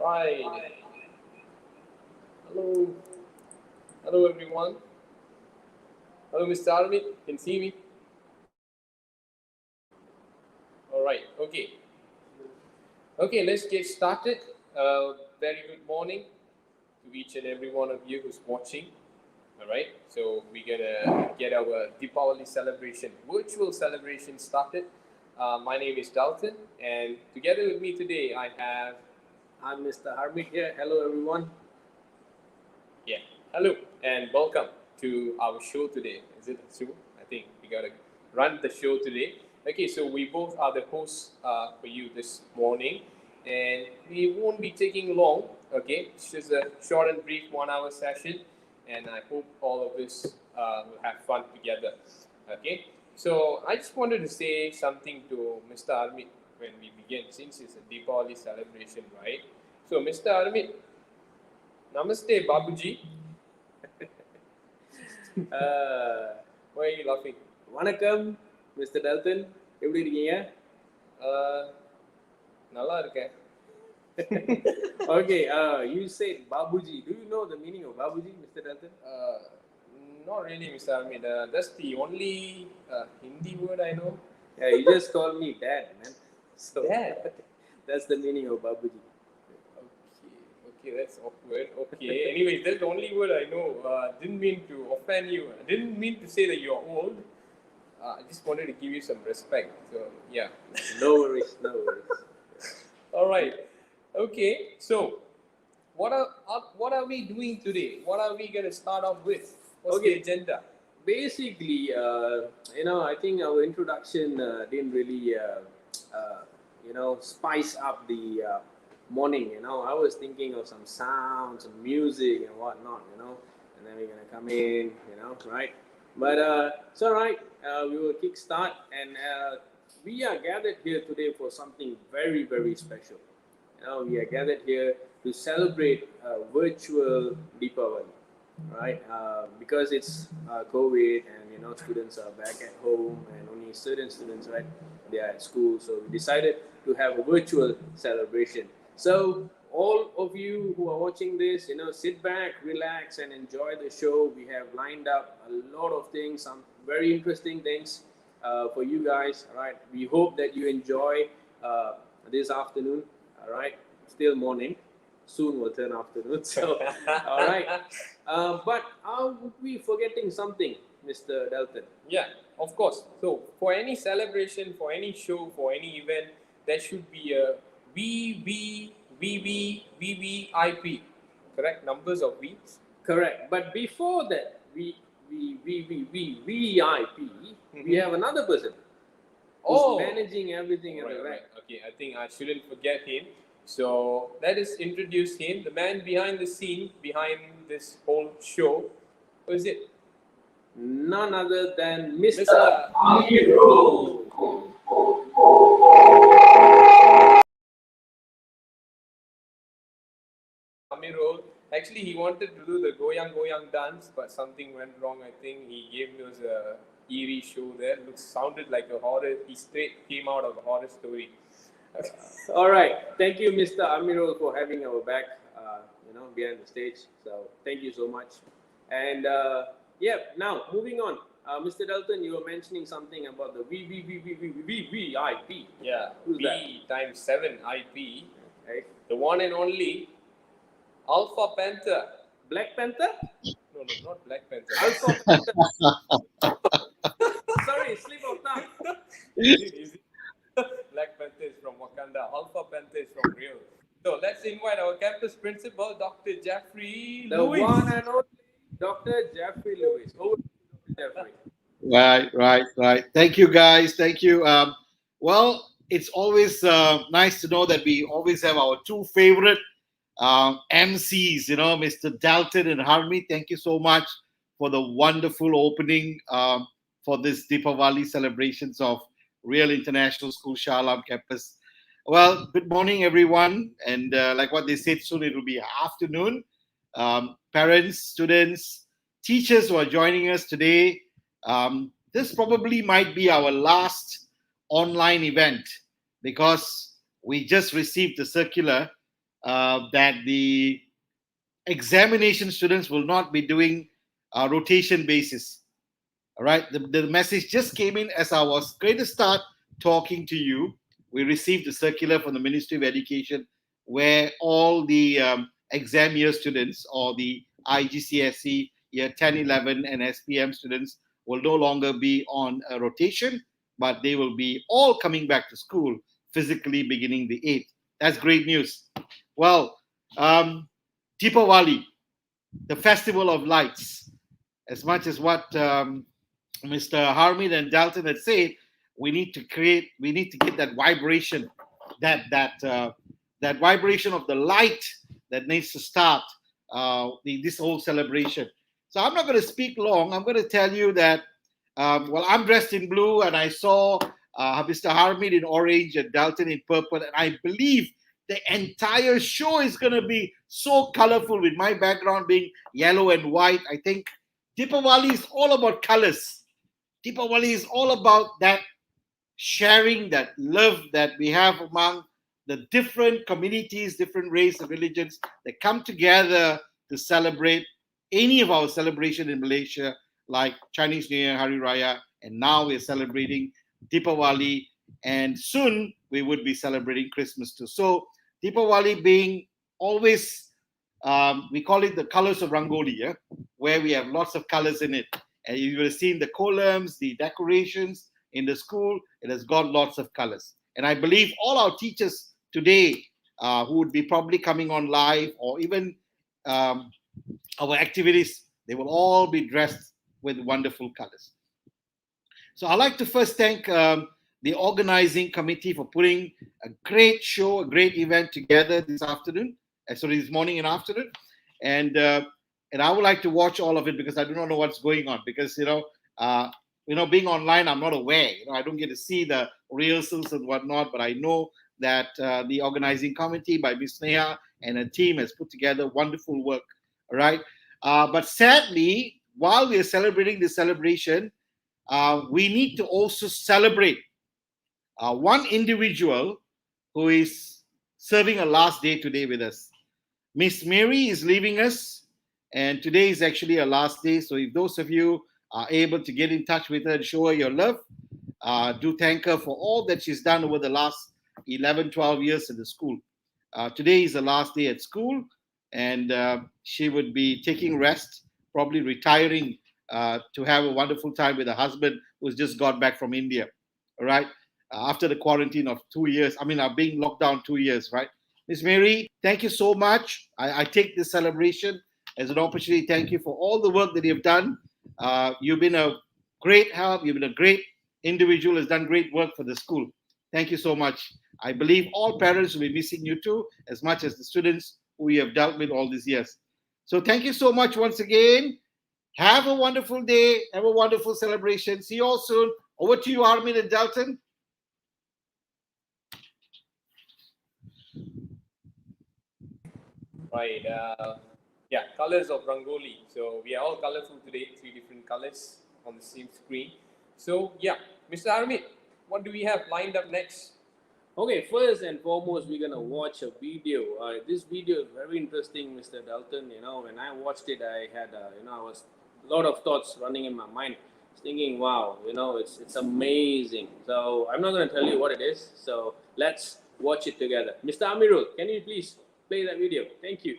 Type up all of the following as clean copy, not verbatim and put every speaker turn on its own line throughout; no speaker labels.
Right. Hello. Hello, everyone. Hello, Mr. Arvind. Can you see me? All right. Okay. Okay, let's get started. Very good morning to each and every one of you who's watching. All right. So we're gonna get our Deepavali celebration, virtual celebration started. My name is Dalton, and together with me today I'm Mr. Harmit here. Hello, everyone. Yeah. Hello and welcome to our show today. Is it a show? I think we gotta run the show today. Okay, so we both are the hosts for you this morning, and we won't be taking long. Okay, it's just a short and brief 1 hour session, and I hope all of us will have fun together. Okay, so I just wanted to say something to Mr. Armit when we begin, since it's a Deepavali celebration, right? So, Mr. Armit, Namaste, Babuji. Why are you laughing? வணக்கம் mister டல்டன், எப்படி இருக்கீங்க? நல்லா இருக்கேன். Okay, you said Babuji. Do you know the meaning of Babuji, Mr. Dalton? Not really, Mr. Amit. That's the only Hindi word I know. Yeah, you just call me Dad, man. So Dad? That's the meaning of Babuji. Okay, that's awkward. Okay, anyways, that's the only word I know. Didn't mean to offend you. I didn't mean to say that you're old. I just wanted to give you some respect. So, yeah. No worries, no worries. All right. Okay, so what are we doing today? What are we going to start off with? What's the agenda? Basically, I think our introduction didn't really, spice up the morning. I was thinking of some sounds, some music, and whatnot. And then we're gonna come in, right? But it's all right. We will kickstart, and we are gathered here today for something very, very special. We are gathered here to celebrate virtual Deepavali, right? Because it's COVID, and students are back at home, and only certain students, right? They are at school, so we decided to have a virtual celebration. So all of you who are watching this, sit back, relax, and enjoy the show. We have lined up a lot of things, some very interesting things for you guys. All right. We hope that you enjoy this afternoon. All right. Still morning. Soon will turn afternoon. So, all right. But are we forgetting something, Mr. Dalton? Yeah, of course. So, for any celebration, for any show, for any event, there should be a VVIP. Correct? Numbers of V's? Correct. But before that, VIP, we have another person who's managing everything at the back. Right. Okay, I think I shouldn't forget him. So let us introduce him, the man behind the scene, behind this whole show. Who is it? None other than Mr. Amirul. Amirul. Actually, he wanted to do the Goyang Goyang dance, but something went wrong. I think he gave us a eerie show there. Sounded like a horror. He straight came out of a horror story. All right. Thank you, Mr. Amirul, for having our back, behind the stage. So thank you so much. And now moving on. Mr. Dalton, you were mentioning something about the VIP. Yeah, who's V that? Times 7 IP. Okay. The one and only Alpha Panther. Black Panther? No, not Black Panther. Alpha Panther. Sorry, slip of tongue. Is it? Black Panther is from Wakanda. Alpha Panther is from Rio. So let's invite our campus principal, Dr. Jeffrey Lewis. The one and only Dr. Jeffrey Lewis. Over to you, Dr. Jeffrey.
Right. Thank you, guys. Thank you. Well, it's always nice to know that we always have our two favorite MCs, Mr. Dalton and Harmi. Thank you so much for the wonderful opening for this Deepavali celebrations of Real International School Shah Alam campus. Well, good morning, everyone. And like what they said, soon it will be afternoon. Parents, students, teachers who are joining us today. This probably might be our last online event because we just received the circular that the examination students will not be doing rotation basis. All right. The message just came in as I was going to start talking to you. We received a circular from the Ministry of Education where all the exam year students or the IGCSE year 10, 11, and SPM students will no longer be on a rotation, but they will be all coming back to school physically beginning the 8th. That's great news. Well, Deepavali, the Festival of Lights, as much as what Mr. Harmid and Dalton had said, we need to get that vibration, that vibration of the light that needs to start this whole celebration. So I'm not going to speak long. I'm going to tell you that, well, I'm dressed in blue and I saw Mr. Harmid in orange and Dalton in purple, and I believe the entire show is going to be so colorful with my background being yellow and white. I think Deepavali is all about colors. Deepavali is all about that sharing, that love that we have among the different communities, different race and religions that come together to celebrate any of our celebration in Malaysia, like Chinese New Year, Hari Raya, and now we're celebrating Deepavali, and soon we would be celebrating Christmas too. So Deepavali being always, we call it the colors of Rangoli, yeah? Where we have lots of colors in it. And you will have seen the columns, the decorations in the school. It has got lots of colors. And I believe all our teachers today who would be probably coming on live, or even our activities, they will all be dressed with wonderful colors. So I'd like to first thank the organizing committee for putting a great show, a great event together this afternoon, this morning and afternoon. And I would like to watch all of it because I do not know what's going on. Because being online, I'm not aware. I don't get to see the rehearsals and whatnot. But I know that the organizing committee by Ms. Neha and her team has put together wonderful work. All right. But sadly, while we are celebrating this celebration, we need to also celebrate one individual who is serving a last day today with us. Miss Mary is leaving us, and today is actually her last day. So if those of you are able to get in touch with her and show her your love, do thank her for all that she's done over the last 11, 12 years in the school. Today is the last day at school, and she would be taking rest, probably retiring to have a wonderful time with her husband who's just got back from India. All right. After the quarantine of 2 years, being locked down 2 years, right? Miss Mary, thank you so much. I take this celebration as an opportunity. Thank you for all the work that you've done. You've been a great help. You've been a great individual, has done great work for the school. Thank you so much. I believe all parents will be missing you too, as much as the students who we have dealt with all these years. So thank you so much once again. Have a wonderful day. Have a wonderful celebration. See you all soon. Over to you, Armin and Dalton.
Right. Yeah, colors of Rangoli. So we are all colorful today, 3 different colors on the same screen. So yeah, Mr. Armit, what do we have lined up next?
Okay, first and foremost, we're gonna watch a video. This video is very interesting, Mr. Dalton. When I watched it, I had, I was a lot of thoughts running in my mind. I was thinking, wow, it's amazing. So I'm not gonna tell you what it is. So let's watch it together. Mr. Amirul, can you please play that video? Thank you.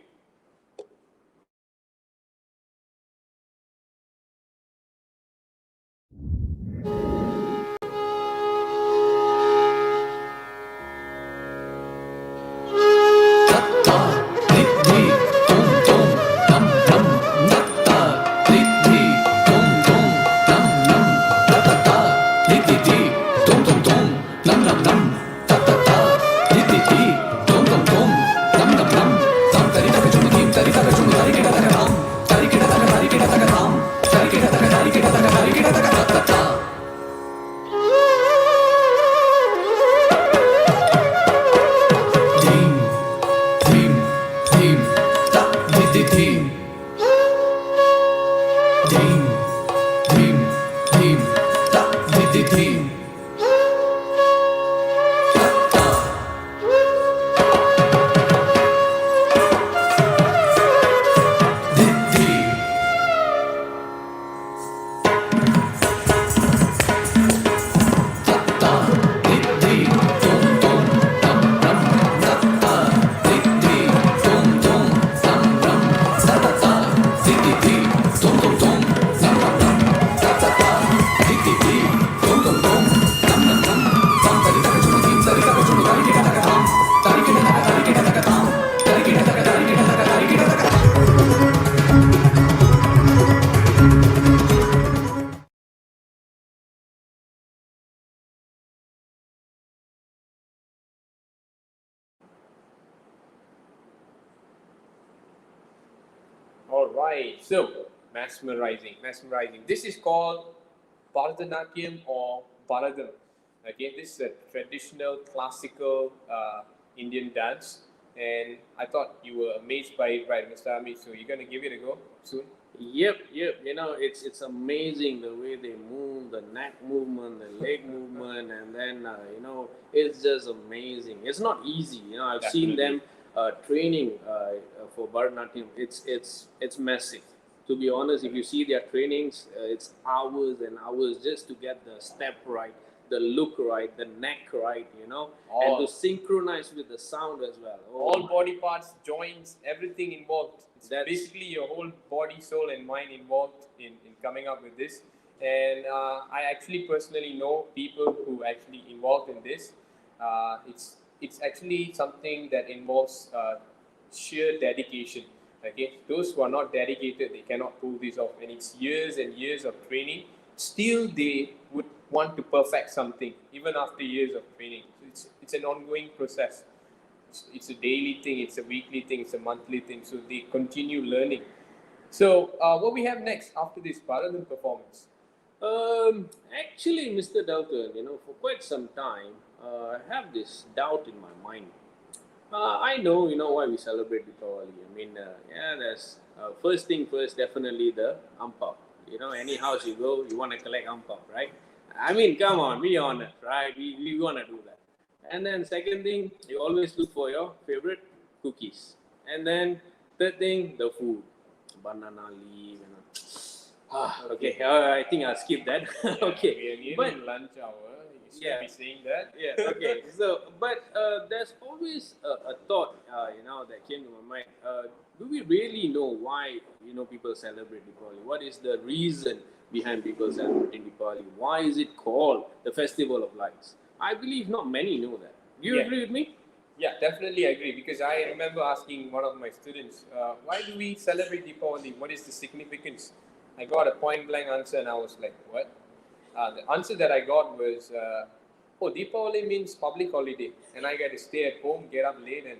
right. So mesmerizing, mesmerizing. This is called Bharatanatyam or Bharadam. Okay, this is a traditional classical Indian dance, and I thought you were amazed by it, right, Mr. Amit? So you're gonna give it a go soon.
Yep. You know, it's amazing the way they move, the neck movement, the leg movement, and then it's just amazing. It's not easy. You know, I've seen
Definitely.
them training for Bharatanatyam. It's massive. To be honest, if you see their trainings, it's hours and hours just to get the step right, the look right, the neck right. You know, and
All,
to synchronize with the sound as well. Oh
all
my.
body parts, joints, everything involved. It's
That's-
basically your whole body, soul, and mind involved in coming up with this. And I actually personally know people who actually involved in this. It's actually something that involves sheer dedication. Okay, those who are not dedicated, they cannot pull this off, and it's years and years of training. Still, they would want to perfect something even after years of training. So it's an ongoing process. It's a daily thing, it's a weekly thing, it's a monthly thing. So they continue learning. So what we have next after this Bharatanatyam performance?
Actually, Mr. Dalton, for quite some time, I have this doubt in my mind. I know, why we celebrate Deepavali. I mean, yeah, there's first thing first, definitely the ampao. Any house you go, you want to collect ampao, right? I mean, come on, be honest, right? We want to do that. And then second thing, you always look for your favorite cookies. And then third thing, the food, banana leaf, okay, I think I'll skip that. Okay,
We are nearly
but
in lunch hour. You should
Yeah.
be saying that.
yeah, okay. So, but there's always a thought, that came to my mind. Do we really know why people celebrate Deepavali? What is the reason behind people celebrating Deepavali? Why is it called the Festival of Lights? I believe not many know that. Do you
Yeah.
agree with me?
Yeah, definitely agree, because I remember asking one of my students, why do we celebrate Deepavali? What is the significance? I got a point blank answer and I was like, what? The answer that I got was, oh, Deepavali means public holiday and I get to stay at home, get up late, and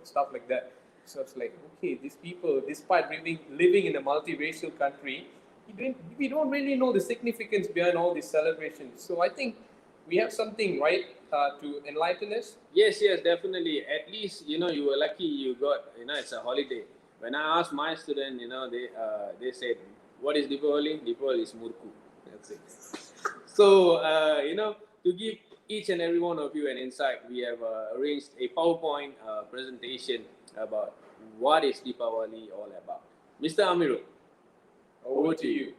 stuff like that. So it's like, okay, these people, despite living in a multiracial country, we don't really know the significance behind all these celebrations. So I think we have something, right, to enlighten us.
Yes, definitely. At least you were lucky. You got it's a holiday. When I asked my student, they said, "What is Deepavali? Deepavali is Murku." That's it. So to give each and every one of you an insight, we have arranged a PowerPoint presentation about what is Deepavali all about. Mr. Amiru,
Over to you.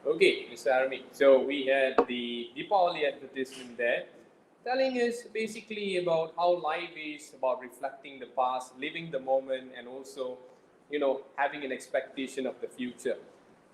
Okay, Mr. Army. So we had the Deepavali advertisement there, telling us basically about how life is, about reflecting the past, living the moment, and also, having an expectation of the future.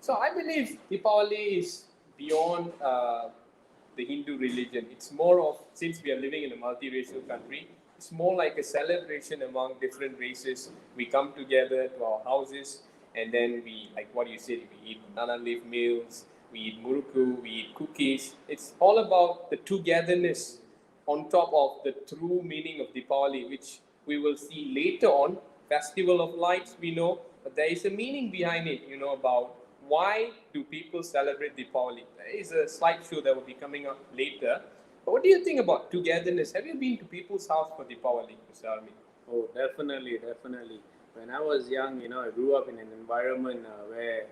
So I believe Deepavali is beyond the Hindu religion. It's more of, since we are living in a multiracial country, it's more like a celebration among different races. We come together to our houses, and then we, like what you said, we eat banana leaf meals, we eat muruku, we eat cookies. It's all about the togetherness on top of the true meaning of Deepavali, which we will see later on. Festival of Lights, we know, but there is a meaning behind it, about why do people celebrate Deepavali. There is a slideshow that will be coming up later. But what do you think about togetherness? Have you been to people's house for Deepavali, Mr. Army?
Oh, definitely, definitely. When I was young, I grew up in an environment where,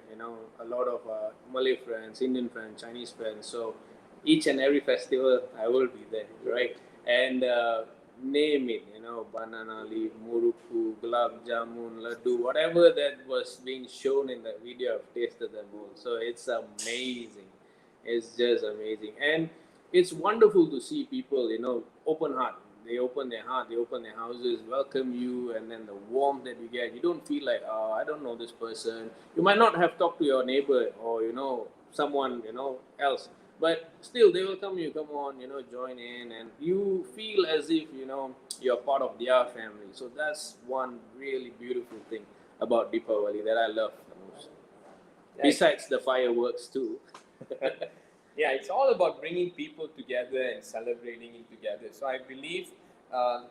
a lot of Malay friends, Indian friends, Chinese friends. So each and every festival, I will be there, right? And name it, banana leaf, muruku, gulab jamun, laddu, whatever that was being shown in the video, I've tasted them all. So it's amazing. It's just amazing. And it's wonderful to see people, open heart. They open their heart, they open their houses, welcome you, and then the warmth that you get. You don't feel like, oh, I don't know this person. You might not have talked to your neighbor or, someone, else. But still, they welcome you, come on, join in. And you feel as if, you're part of their family. So that's one really beautiful thing about Deepavali that I love the most. Besides the fireworks, too.
Yeah, it's all about bringing people together and celebrating it together. So I believe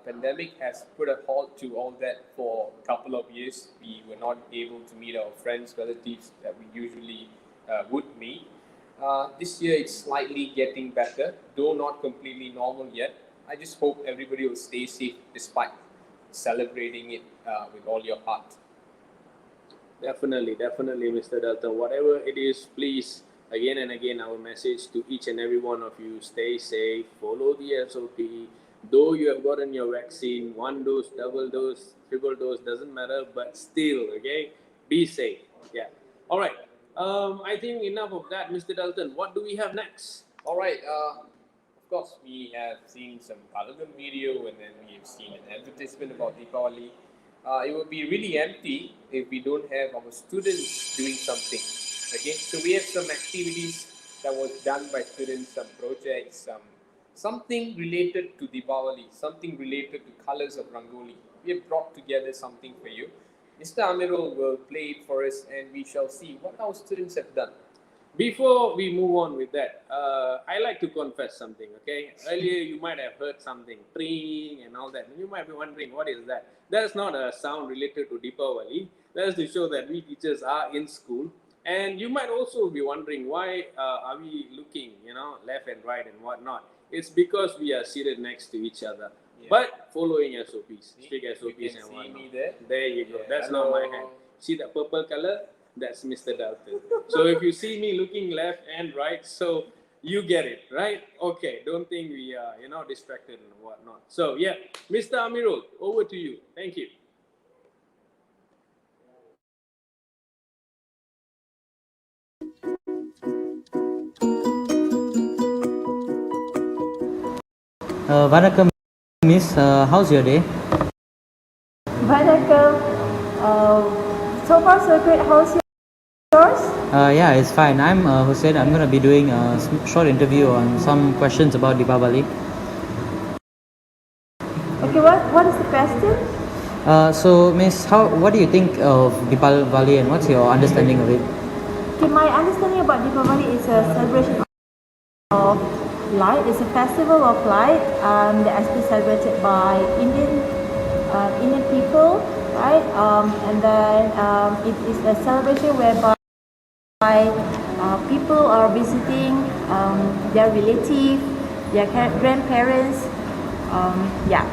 pandemic has put a halt to all that for a couple of years. We were not able to meet our friends, relatives that we usually would meet. This year it's slightly getting better, though not completely normal yet. I just hope everybody will stay safe despite celebrating it with all your heart.
Definitely, definitely, Mr. Delta. Whatever it is, please, again and again, our message to each and every one of you, stay safe, follow the SOP. Though you have gotten your vaccine, one dose, double dose, triple dose, doesn't matter, but still, okay, be safe. Yeah. All right. I think enough of that, Mr. Dalton. What do we have next?
All right. Of course, we have seen some Palagan video and then we have seen an advertisement about Deepavali. It would be really empty if we don't have our students doing something. Okay, so we have some activities that was done by students, some projects, something related to Deepavali, something related to colors of Rangoli. We have brought together something for you. Mr. Amirul will play it for us and we shall see what our students have done.
Before we move on with that, I like to confess something, okay? Earlier, you might have heard something, tring and all that. And you might be wondering, what is that? That's not a sound related to Deepavali. That's to show that we teachers are in school. And you might also be wondering, why are we looking, left and right and whatnot? It's because we are seated next to each other. Yeah. But following SOPs, strict SOPs and whatnot. There you go. That's not my hand. See that purple color? That's Mr. Dalton. So if you see me looking left and right, so you get it, right? Okay, don't think we are, distracted and whatnot. So yeah, Mr. Amirul, over to you. Thank you.
Vanakkam, Miss. How's your day?
Vanakkam. So far so good. How's yours?
Yeah, it's fine. I'm Hussein. I'm gonna be doing a short interview on some questions about Deepavali.
Okay, what is the question?
So, Miss, what do you think of Deepavali and what's your understanding of it?
Okay, my understanding about Deepavali is a celebration of light. It's a festival of light that has been celebrated by Indian people, right? And then it is a celebration whereby people are visiting their relatives, their grandparents. Yeah.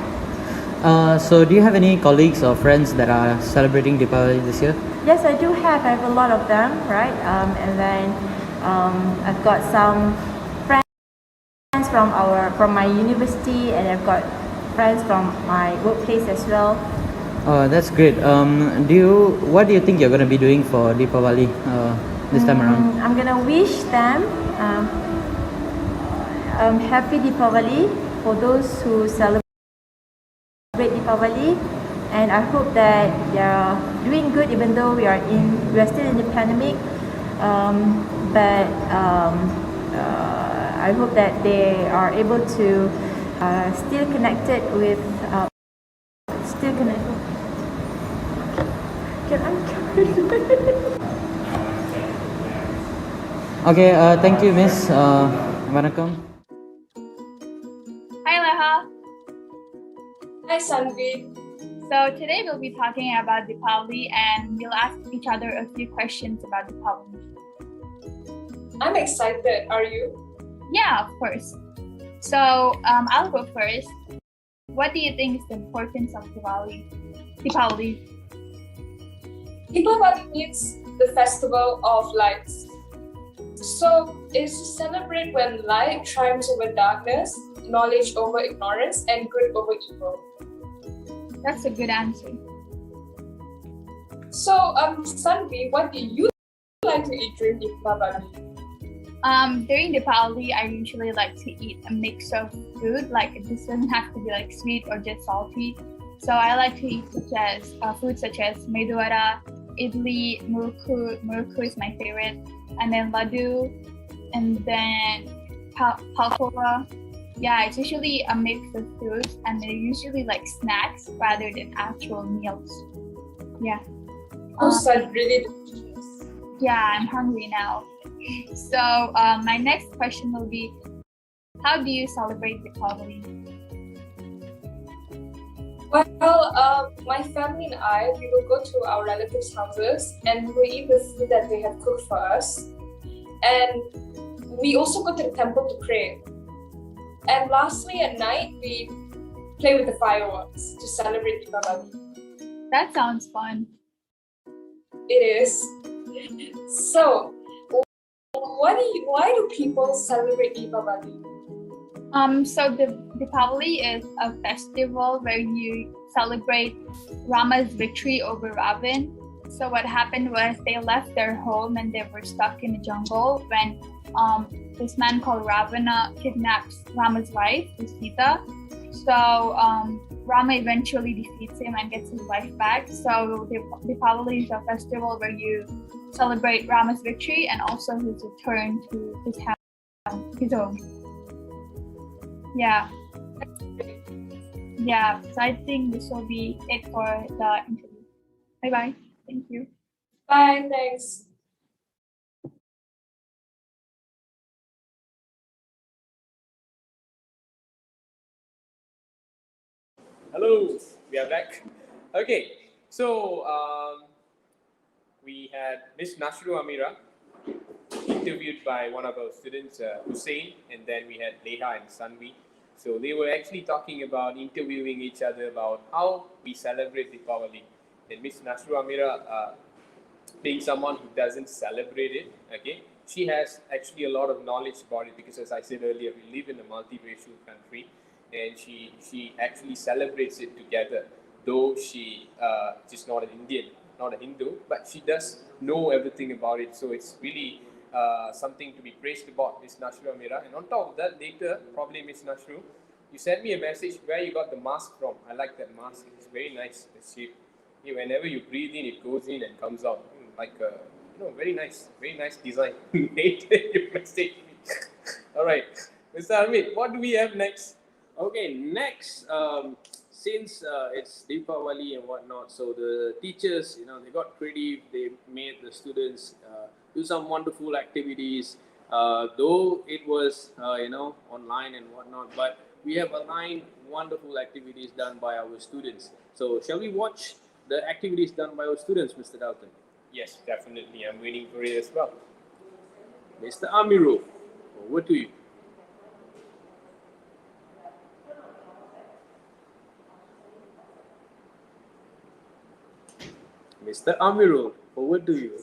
So, do you have any colleagues or friends that are celebrating Deepavali this year?
Yes, I do have. I have a lot of them, right? And then I've got some friends from my university, and I've got friends from my workplace as well.
That's great. What do you think you're gonna be doing for Deepavali? this time around?
I'm gonna wish them happy Deepavali for those who celebrate Deepavali, and I hope that they're doing good even though we are still in the pandemic. But I hope that they are able to still connected with still connected. Can I?
Okay, thank you, Miss. Vanakkam.
Hi, Leha.
Hi, Sanvi.
So today we'll be talking about Deepavali and we'll ask each other a few questions about Deepavali.
I'm excited. Are you?
Yeah, of course. So I'll go first. What do you think is the importance of Deepavali?
Deepavali means the festival of lights. So it's to celebrate when light triumphs over darkness, knowledge over ignorance, and good over evil.
That's a good answer.
So, Sanvi, what do you like to eat during Deepavali?
During Deepavali, I usually like to eat a mix of food. Like it doesn't have to be like sweet or just salty. So I like to eat food such as meduvara, idli, murukku. Murukku is my favorite, and then laddu, and then palkova. Yeah, it's usually a mix of foods, and they're usually like snacks rather than actual meals. Yeah.
Those are really delicious.
Yeah, I'm hungry now. So my next question will be, how do you celebrate Deepavali?
Well, my family and I, we will go to our relatives' houses and we will eat the food that they have cooked for us. And we also go to the temple to pray. And lastly, at night, we play with the fireworks to celebrate Deepavali.
That sounds fun.
It is. So, why do people celebrate Deepavali?
So the Deepavali is a festival where you celebrate Rama's victory over Ravan. So what happened was they left their home and they were stuck in the jungle when this man called Ravana kidnaps Rama's wife, Sita. So Rama eventually defeats him and gets his wife back. So Deepavali is a festival where you celebrate Rama's victory and also his return to his house, his home. Yeah. Yeah, so I think this will be it for the interview. Bye-bye. Thank you.
Bye, thanks.
Hello, we are back. Okay, so we had Miss Nashru Amira interviewed by one of our students, Hussein, and then we had Leha and Sanvi. So they were actually talking about interviewing each other about how we celebrate Deepavali. And Miss Nashru Amira, being someone who doesn't celebrate it, okay, she has actually a lot of knowledge about it because, as I said earlier, we live in a multiracial country, and she actually celebrates it together. Though she is not an Indian, not a Hindu, but she does know everything about it. So it's really something to be praised about, Miss Nashru Amira. And on top of that, later, probably Miss Nashru, you sent me a message where you got the mask from. I like that mask. It's very nice, the shape. Whenever you breathe in, it goes in and comes out. Like a, very nice design. Later you message me. All right, Mr. Amit, what do we have next?
Okay, next, since it's Deepavali and whatnot, so the teachers, they got creative. They made the students do some wonderful activities. Though it was, online and whatnot, but we have aligned wonderful activities done by our students. So, shall we watch the activities done by our students, Mr. Dalton?
Yes, definitely. I'm waiting for it as well.
Mr. Amiru, over to you. Mr. Amirul, over to you.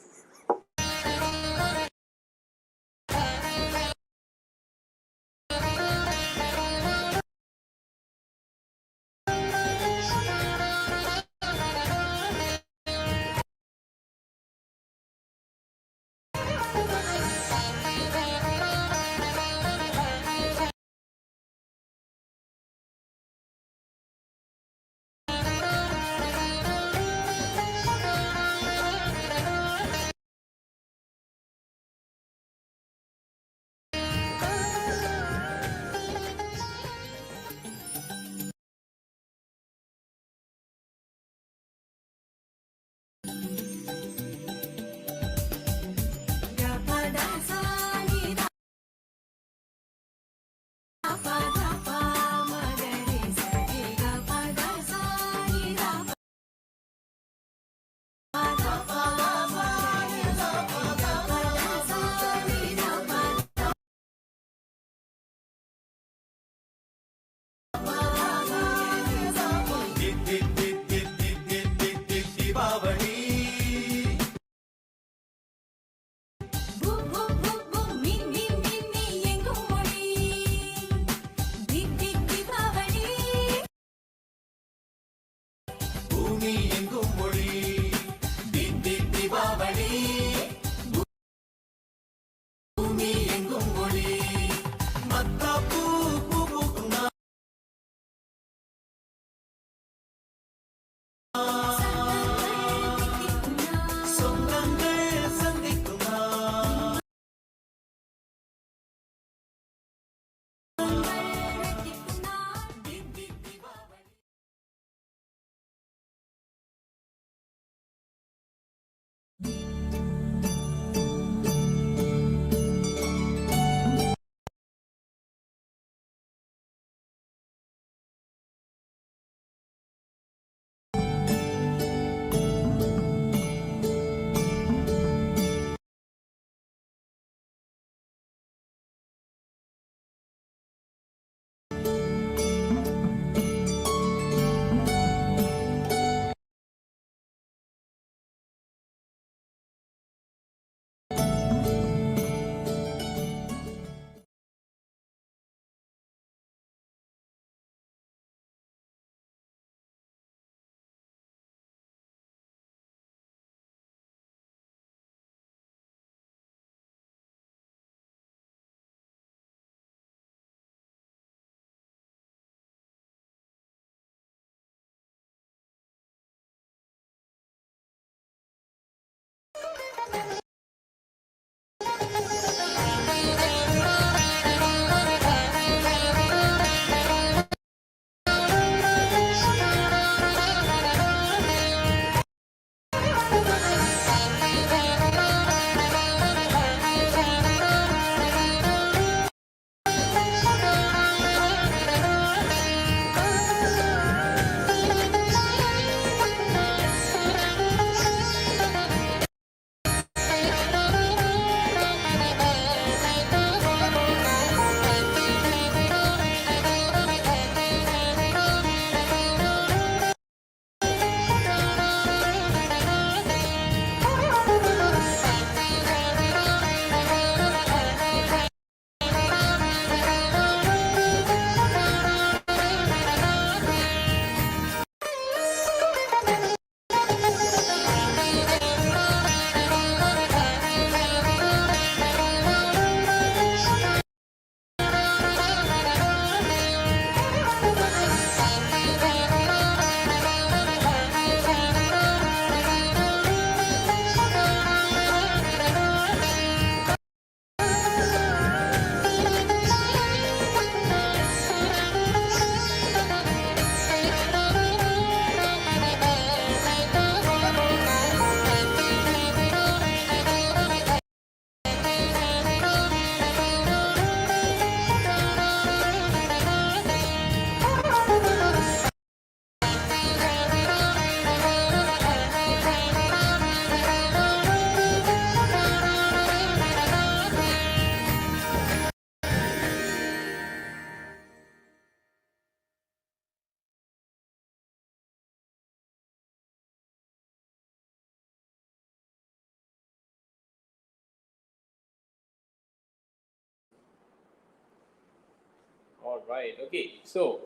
Right. Okay. So,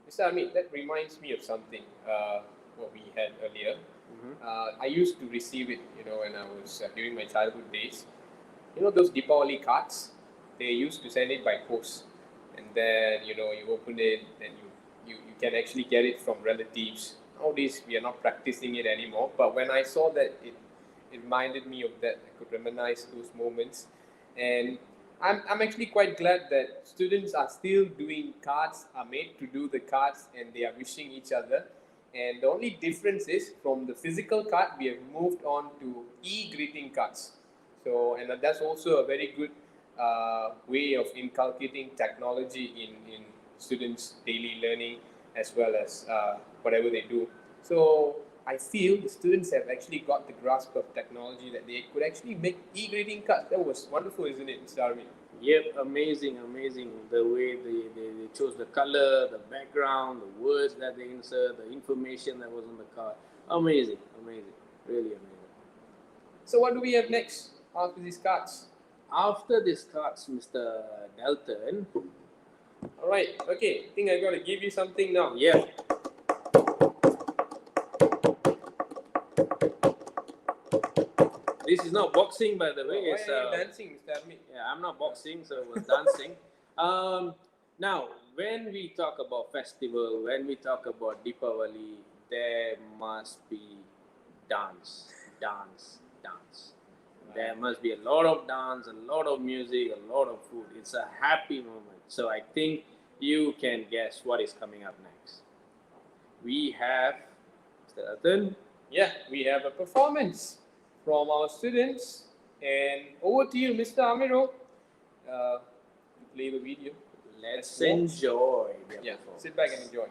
Mr. Amit, that reminds me of something. What we had earlier. I used to receive it, when I was during my childhood days. Those Deepavali cards. They used to send it by post, and then you open it, and you can actually get it from relatives. Nowadays we are not practicing it anymore. But when I saw that, it reminded me of that. I could reminisce those moments, and I'm actually quite glad that students are still doing cards, are made to do the cards, and they are wishing each other. And the only difference is from the physical card, we have moved on to e-greeting cards. So, and that's also a very good way of inculcating technology in students' daily learning as well as whatever they do. So, I feel the students have actually got the grasp of technology that they could actually make e-greeting cards. That was wonderful, isn't it, Mr. Arvind?
Yep, amazing, amazing. The way they chose the color, the background, the words that they insert, the information that was on the card. Amazing, amazing, really amazing.
So, what do we have next after these cards?
After these cards, Mr. Dalton.
All right, okay. I think I got to give you something now.
Yeah. This is not boxing, by the way.
Why
It's,
are you dancing, Mr. Armin?
Yeah, I'm not boxing, so it was dancing. Now, when we talk about festival, when we talk about Deepavali, there must be dance, dance, dance. There must be a lot of dance, a lot of music, a lot of food. It's a happy moment. So I think you can guess what is coming up next. We have Mr. Athan.
Yeah, we have a performance from our students. And over to you, Mr. Amiro, to play the video.
Let's enjoy.
Yeah, sit back and enjoy.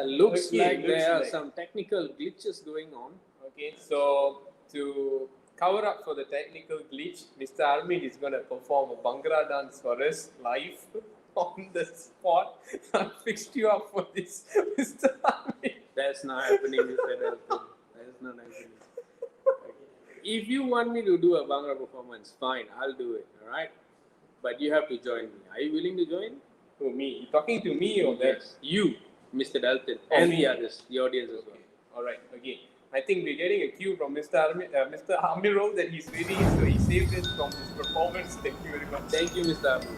Looks
Okay,
like
looks
there are
like.
some technical glitches going on.
Okay, so to cover up for the technical glitch, Mr. Armin is going to perform a Bhangra dance for us live on the spot. I fixed you up for this, Mr. Armin.
That's not happening, Mr. Dalton. That's not happening. Okay. If you want me to do a Bhangra performance, fine, I'll do it, alright? But you have to join me. Are you willing to join?
Who, me? You talking to me or that?
Yes, you, Mr. Dalton,
Oh,
and
me.
the others, the audience as well.
All right, okay. I think we're getting a cue from Mr. Amiro that he's ready, so he saved it from his performance. Thank you very much.
Thank you, Mr. Abu.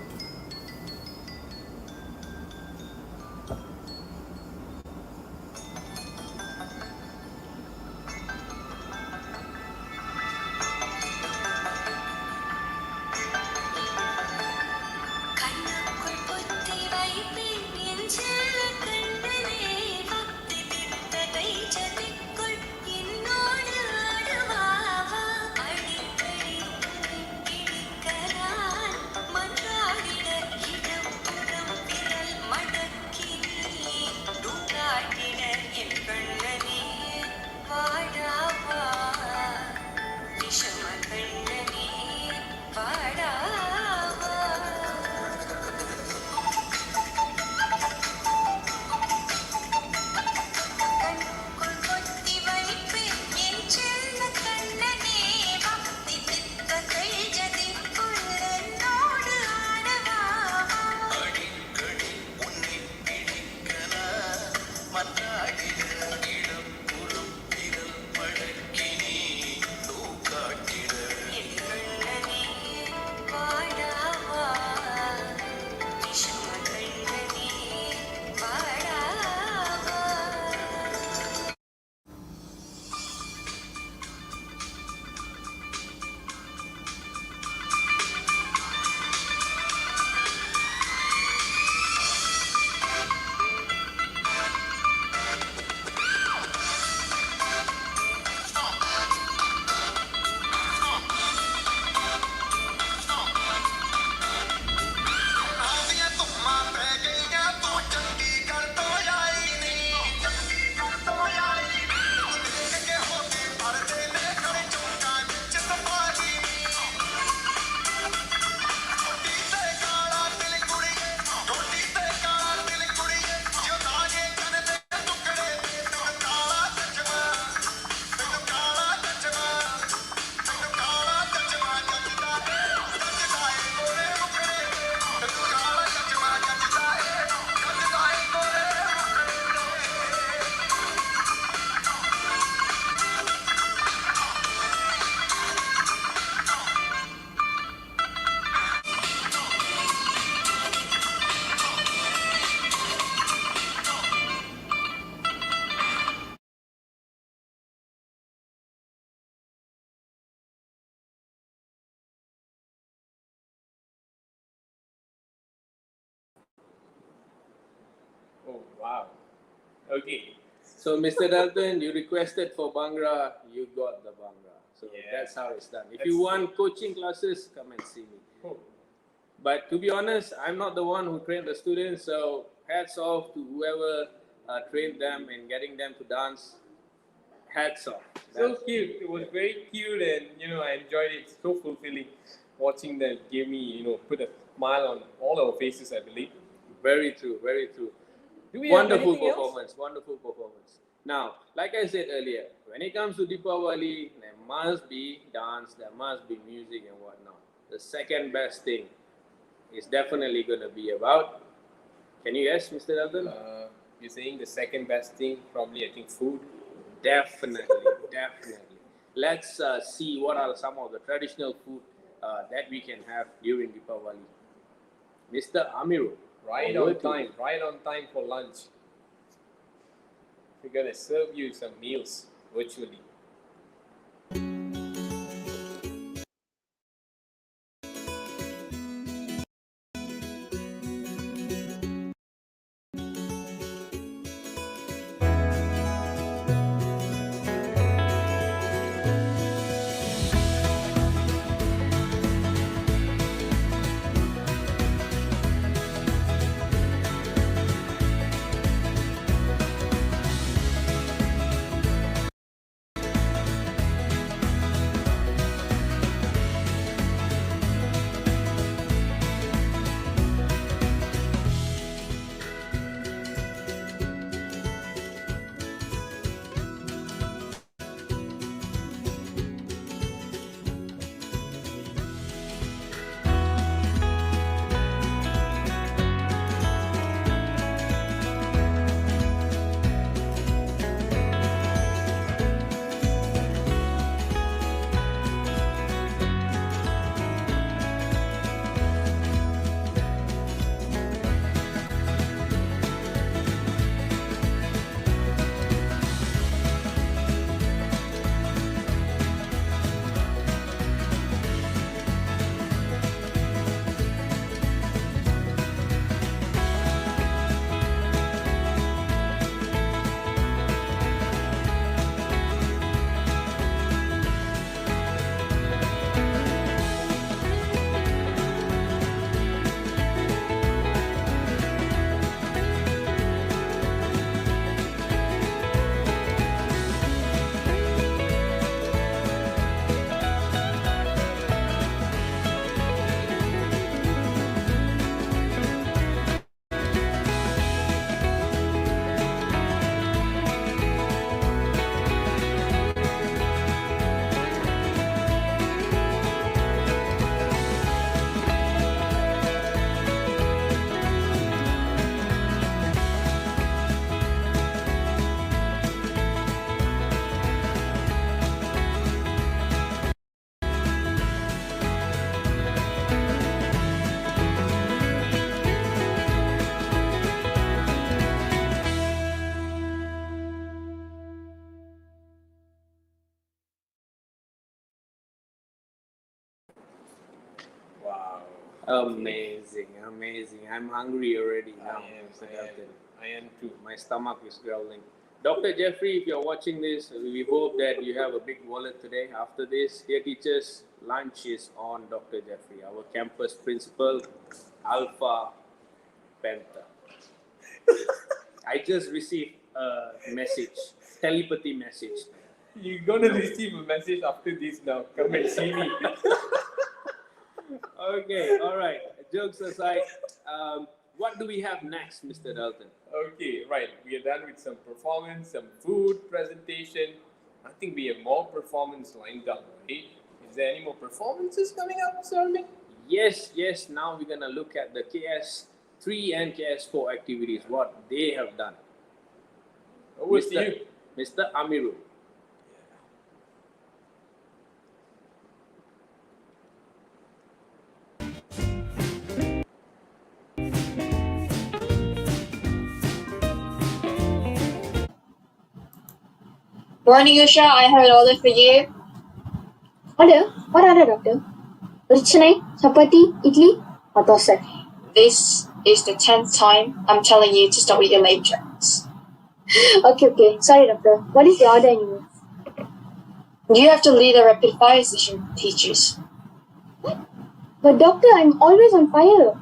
கண்ணுக்குள் புத்தி வைப்பேன் என் செல்ல கண்ணனே பக்தி திட்டத்தை சதிக்குள் என்னோடு ஆடுவாவா அடிக்கடி பிடிக்க நான் மன்றாடிட
Wow. Okay.
So, Mr. Dalton, you requested for Bhangra, you got the Bhangra. So
Yeah.
that's how it's done. If
That's
you want coaching classes, come and see me.
Oh.
But to be honest, I'm not the one who trained the students, so hats off to whoever trained them and getting them to dance. Hats off.
So
That's
cute. It was very cute, and I enjoyed it. So fulfilling watching them. Gave me, put a smile on all our faces, I believe.
very true, very true.
Do we have
Wonderful
anything else?
performance, wonderful performance. Now, like I said earlier, when it comes to Deepavali, there must be dance, there must be music and whatnot. The second best thing is definitely going to be about. Can you guess, Mr. Dalton?
You're saying the second best thing, probably I think food.
Definitely, definitely. Let's see what are some of the traditional food that we can have during Deepavali. Mr. Amiru.
Right
over
on
to
time.
you.
Right on time for lunch. We're gonna serve you some meals virtually. Wow.
Amazing, amazing. I'm hungry already now, Mr.
I
Dalton.
am too.
My stomach is growling. Dr. Jeffrey, if you're watching this, we hope that you have a big wallet today. After this, dear teachers, lunch is on Dr. Jeffrey, our campus principal, Alpha Panther. I just received a message, telepathy message.
You're gonna receive a message after this now. Come and see me.
Okay, all right. Jokes aside, what do we have next, Mr. Dalton?
Okay, right. We are done with some performance, some food presentation. I think we have more performance lined up, right? Is there any more performances coming up, Sir Arvind?
Yes, yes. Now we're gonna look at the KS3 and KS4 activities, what they have done.
Over to you.
Mr. Amiru.
Morning, Usha. I have an order for you. Order? What order, doctor? Richney, chapati, idli, or dosa? This is the 10th time I'm telling you to stop with your late Okay. Sorry, doctor. What is the order anyway?
You have to lead a rapid fire session, teachers.
But doctor, I'm always on fire.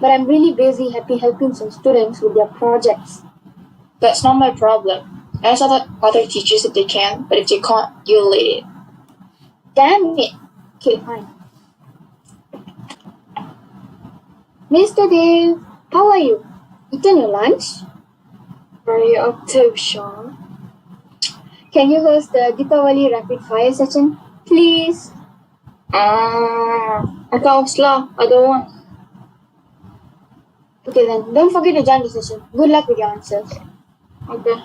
But I'm really busy helping some students with their projects.
That's not my problem. Ask other teachers if they can, but if they can't, you'll lead it.
Damn it. Okay, fine. Mr. Dave, how are you? Eaten your lunch?
Very up to, Sean.
Can you host the Deepavali rapid fire session? Please.
I can't slow. I don't want.
Okay then, don't forget to join the session. Good luck with your answers.
Okay.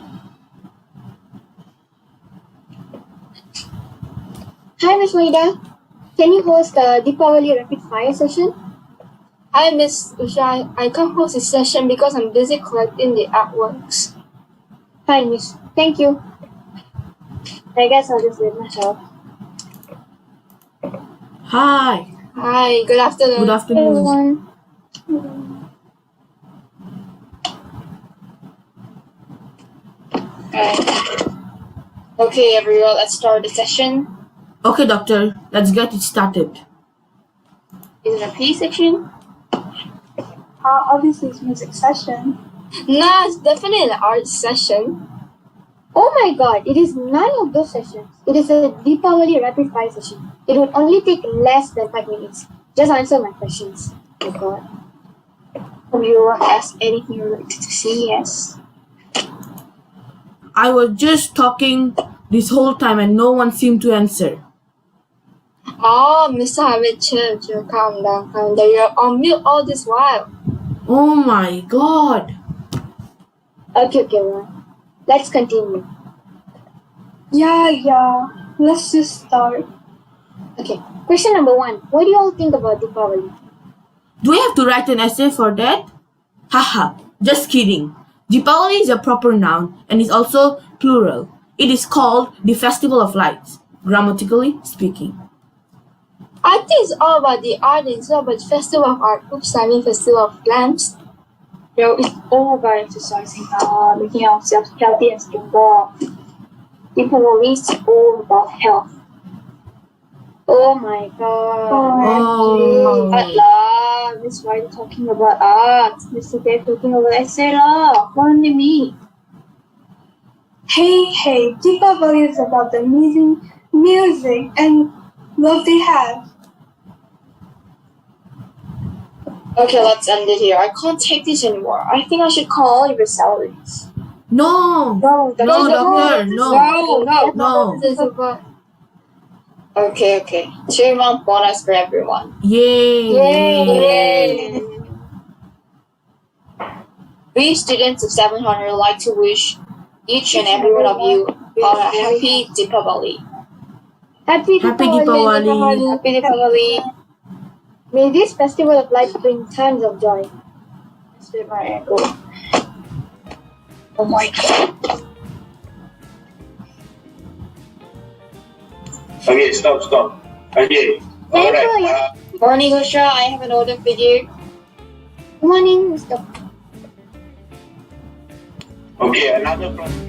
Hi, Miss Maida. Can you host the Deepavali rapid fire session?
Hi, Miss Usha. I can't host this session because I'm busy collecting the artworks.
Fine, Miss. Thank you. I guess I'll just leave myself.
Hi.
Hi, good afternoon.
Good afternoon.
Everyone.
Okay, everyone, let's start the session.
Okay, doctor. Let's get it started.
Is it a P section?
Obviously, it's music session.
Nah, it's definitely an art session.
Oh my god, it is none of those sessions. It is a Deepavali rapid fire session. It would only take less than 5 minutes. Just answer my questions. Oh god.
Have you ever asked anything related to CS?
I was just talking this whole time and no one seemed to answer.
Oh, Mr. Hamid, chill, calm down. You're on mute all this while.
Oh my god.
Okay, everyone. Let's continue.
Yeah. Let's just start.
Okay, question number 1. What do you all think about Deepavali?
Do we have to write an essay for that? Haha, just kidding. Deepavali is a proper noun and is also plural. It is called the Festival of Lights, grammatically speaking.
I think it's all about the art. It's all about festival of art. Oops, I mean festival of lamps.
It's all about exercising, making ourselves healthy and stronger.
Deepavali is all about health. Oh my god.
Oh.
Art lah. Miss White talking about art. Mr. Dave talking about essay lah. Only me.
Hey, Deepavali is about the amazing music and love they have.
Okay, let's end it here. I can't take this anymore. I think I should call all your salaries.
No.
No,
No, doctor, no.
Okay. 2-month bonus for everyone.
Yay.
We students of 700 would like to wish each and every one of you a happy Deepavali.
Happy
Deepavali.
Happy Deepavali.
May this festival of lights bring tons of joy.
Let's let my echo. Oh my god.
Okay, stop. Okay. Alright.
Morning, Usha. I have an order for you.
Good morning, Mr.
Okay, another problem.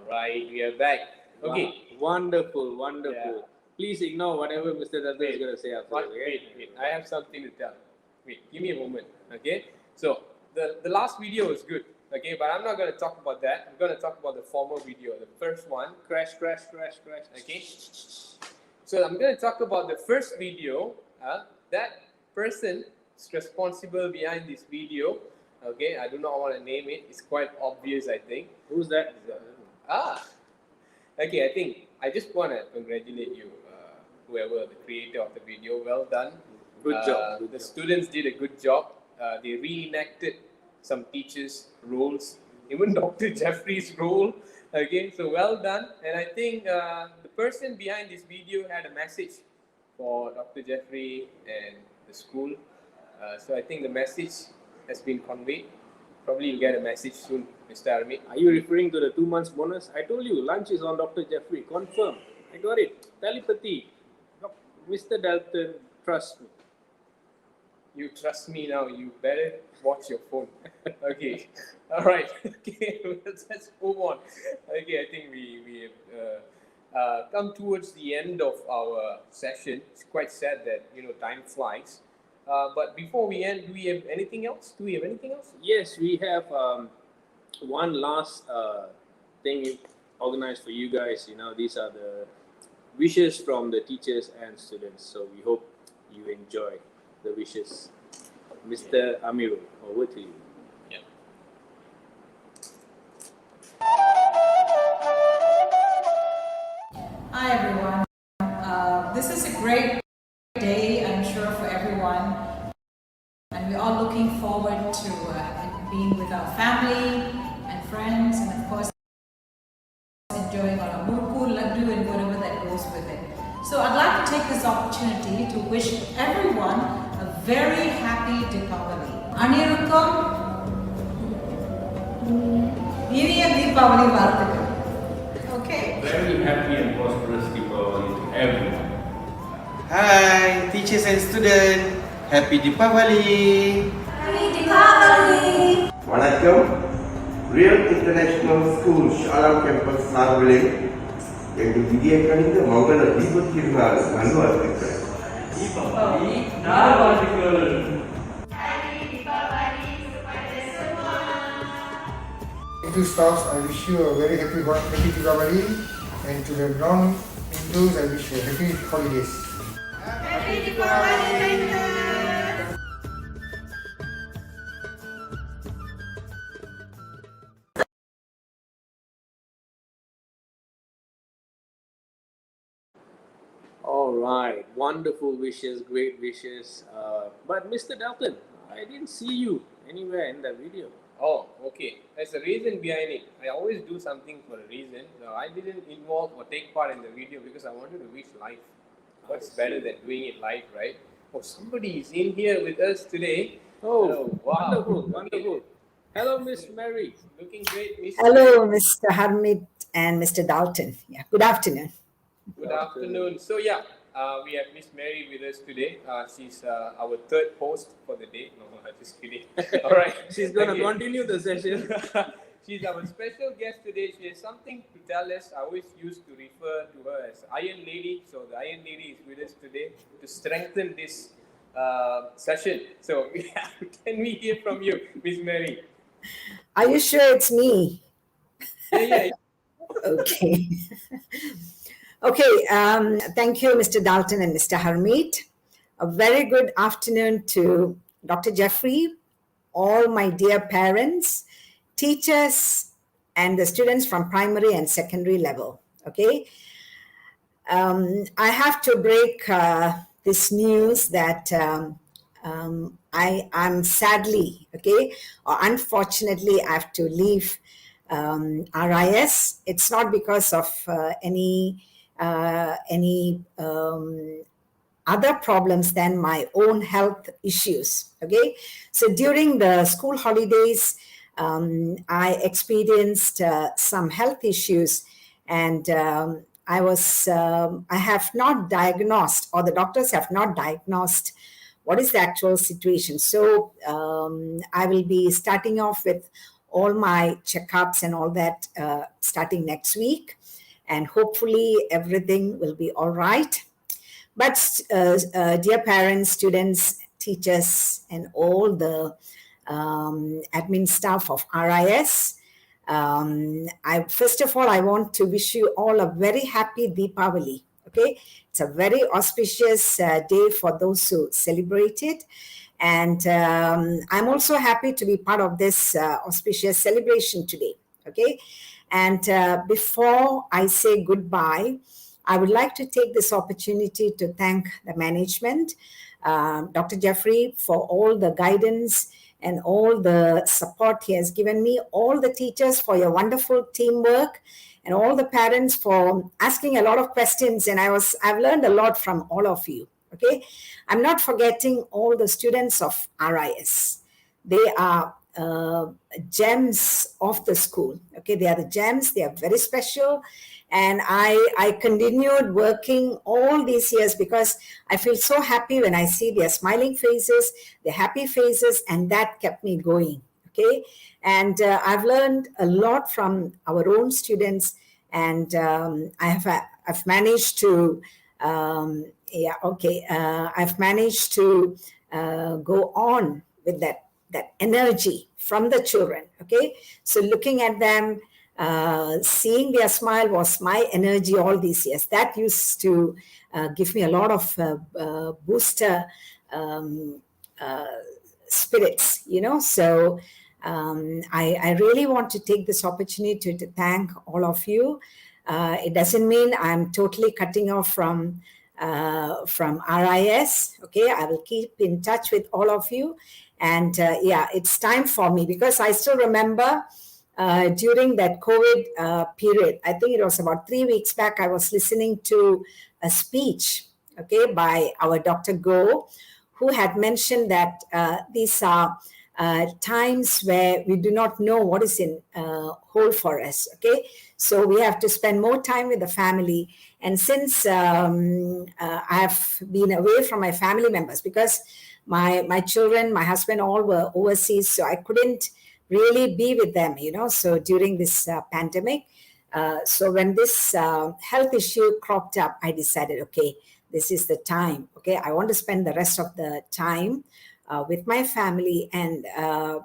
right, we are back. Okay.
Wonderful, wonderful.
Yeah.
Please ignore whatever Mr. Dalton is going to say after
Wait,
this. Okay?
wait. I have something to tell. Wait, give me a moment. Okay. So the last video was good. Okay, but I'm not going to talk about that. I'm going to talk about the former video, the first one.
Crash, crash, crash, crash.
Okay. So I'm going to talk about the first video. That person is responsible behind this video. Okay, I do not want to name it. It's quite obvious, I think.
Who's that?
Okay, I think I just want to congratulate you, whoever the creator of the video. Well done.
Good job.
The students did a good job. They reenacted some teachers' roles, even Dr. Jeffrey's role. Okay, so well done. And I think the person behind this video had a message for Dr. Jeffrey and the school. So I think the message has been conveyed. Probably you'll get a message soon, Mr. Armit.
Are you referring to the 2 months bonus? I told you, lunch is on Dr. Jeffrey. Confirm. I got it. Telepathy. Mr. Dalton, trust me.
You trust me now. You better watch your phone. Okay. All right. Okay. Let's move on. Okay. I think we have come towards the end of our session. It's quite sad that time flies. But before we end, do we have anything else?
Yes, we have one last thing organized for you guys. These are the wishes from the teachers and students. So we hope you enjoy the wishes. Mr. Amirul, over to you.
Yeah.
Hi everyone. This is a great day, I'm sure, for everyone, and we're all looking forward to being with our family and friends, and of course enjoying our murku, laddu, and whatever that goes with it. So I'd like to take this opportunity to wish everyone a very happy Deepavali. Anirukkam Iniya Deepavali Varthakal. Okay?
Very happy and prosperous Deepavali to everyone.
Hi, teachers and students. Happy Deepavali.
Happy Deepavali.
Vanakkam. Real International School, Shalam Campus, Sarvale. என்று விதியக்கணிந்த மங்கள தீப திருநாள் நல்வாழ்த்துக்கள்.
Deepavali நல்வாழ்த்துக்கள்.
Hindu staffs, I wish you a very happy Deepavali, and to the non-Hindus, I wish you happy holidays.
Happy Deepavali.
All right, wonderful wishes, great wishes. But Mr. Dalton, I didn't see you anywhere in that video.
Oh, okay. There's a reason behind it. I always do something for a reason. So I didn't involve or take part in the video because I wanted to wish live. What's better than doing it live, right? Oh, somebody is in here with us today.
Oh,
wow.
Wonderful, wonderful. Hello, Miss Mary.
Looking great, Miss
Hello,
Mary.
Mr. Hermit and Mr. Dalton. Yeah, good afternoon.
Good afternoon. So yeah, we have Miss Mary with us today. She's our third host for the day. No, I'm just kidding. All right.
She's going to continue the session.
She's our special guest today. She has something to tell us. I always used to refer to her as Iron Lady. So the Iron Lady is with us today to strengthen this session. So can we hear from you, Miss Mary?
Are you sure it's me?
Yeah.
Okay. Okay, thank you, Mr. Dalton and Mr. Hermit. A very good afternoon to Dr. Jeffrey, all my dear parents, teachers, and the students from primary and secondary level. Okay, I have to break this news that I'm sadly, okay, or unfortunately, I have to leave RIS. It's not because of any other problems than my own health issues. Okay, so during the school holidays, I experienced some health issues, and I have not diagnosed, or the doctors have not diagnosed what is the actual situation. So I will be starting off with all my checkups and all that starting next week. And hopefully everything will be all right. But dear parents, students, teachers, and all the admin staff of RIS, first of all, I want to wish you all a very happy Deepavali. Okay, it's a very auspicious day for those who celebrate it. And I'm also happy to be part of this auspicious celebration today. Okay, and before I say goodbye, I would like to take this opportunity to thank the management, Dr. Jeffrey, for all the guidance and all the support he has given me, all the teachers for your wonderful teamwork, and all the parents for asking a lot of questions. And I've learned a lot from all of you. Okay, I'm not forgetting all the students of RIS. They are gems of the school. Okay, they are the gems. They are very special. And I continued working all these years because I feel so happy when I see their smiling faces, their happy faces, and that kept me going. Okay, and I've learned a lot from our own students, and I've managed to I've managed to go on with that energy from the children. Okay, so looking at them, seeing their smile was my energy all these years. That used to give me a lot of booster spirits, So I really want to take this opportunity to thank all of you. It doesn't mean I'm totally cutting off from RIS. Okay, I will keep in touch with all of you. And it's time for me, because I still remember during that COVID period, I think it was about 3 weeks back, I was listening to a speech, okay, by our Dr. Go, who had mentioned that these are times where we do not know what is in hold for us. Okay, so we have to spend more time with the family. And since I have been away from my family members, because my children, my husband, all were overseas, so I couldn't really be with them, So during this pandemic, so when this health issue cropped up, I decided, okay, this is the time. Okay, I want to spend the rest of the time with my family, and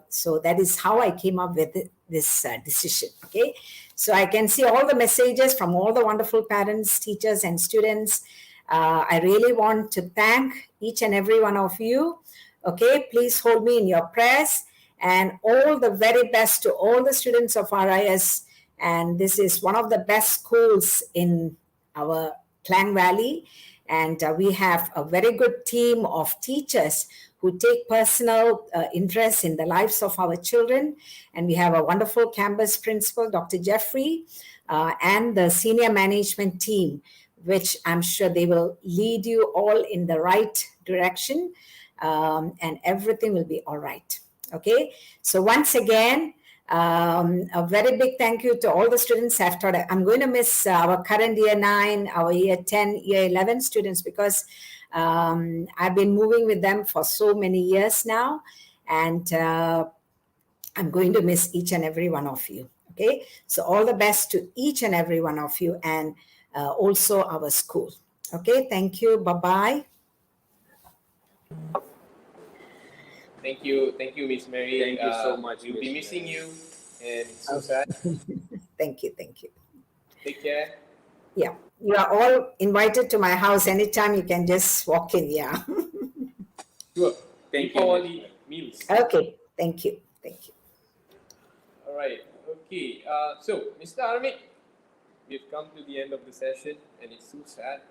so that is how I came up with this decision. Okay, so I can see all the messages from all the wonderful parents, teachers, and students. I really want to thank each and every one of you. Okay, please hold me in your prayers, and all the very best to all the students of RIS. And this is one of the best schools in our Klang Valley. And we have a very good team of teachers who take personal interest in the lives of our children. And we have a wonderful campus principal, Dr. Jeffrey, and the senior management team, which I'm sure they will lead you all in the right direction, and everything will be all right. Okay, so once again, a very big thank you to all the students I've taught. I'm going to miss our current year 9, our year 10, year 11 students, because I've been moving with them for so many years now, and I'm going to miss each and every one of you. Okay, so all the best to each and every one of you, and also our school. Okay, thank you. Bye-bye.
Thank you, Miss Mary.
Thank you so much.
We'll be missing you, and it's so
Okay.
sad.
Thank you.
Take care.
Yeah, you are all invited to my house anytime. You can just walk in. Yeah.
Sure.
Thank you.
Deepavali meals.
Okay. Thank you.
All right. Okay. So, Mr. Armit, we've come to the end of the session, and it's so sad.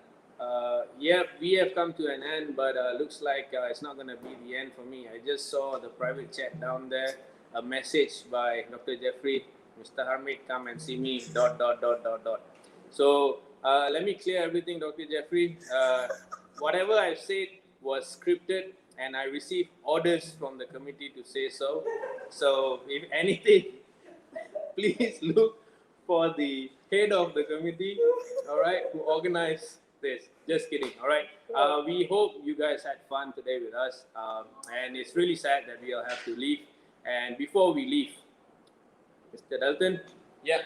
Yeah, we have come to an end, but looks like it's not going to be the end for me. I just saw the private chat down there, a message by Dr. Jeffrey, Mr. Harmit, come and see me, ... So let me clear everything, Dr. Jeffrey. Whatever I said was scripted, and I received orders from the committee to say so. So if anything, please look for the head of the committee, all right, who organized this. Just kidding, all right. We hope you guys had fun today with us, and it's really sad that we'll have to leave. And before we leave, Mr. Dalton.
Yeah.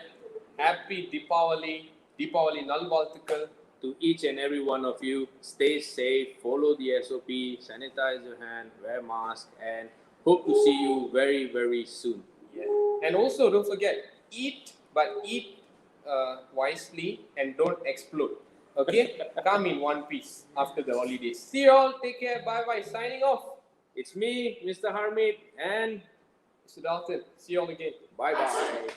Happy Deepavali. Deepavali Nalvalthukal.
To each and every one of you, stay safe, follow the SOP, sanitize your hand, wear mask, and hope to see you very, very soon.
Yeah. And also, don't forget, eat, but eat wisely and don't explode. Okay? Come in one piece after the holidays. See you all. Take care. Bye bye. Signing off.
It's me, Mr. Harmit, and
Mr. Dalton. See you all again.
Bye bye.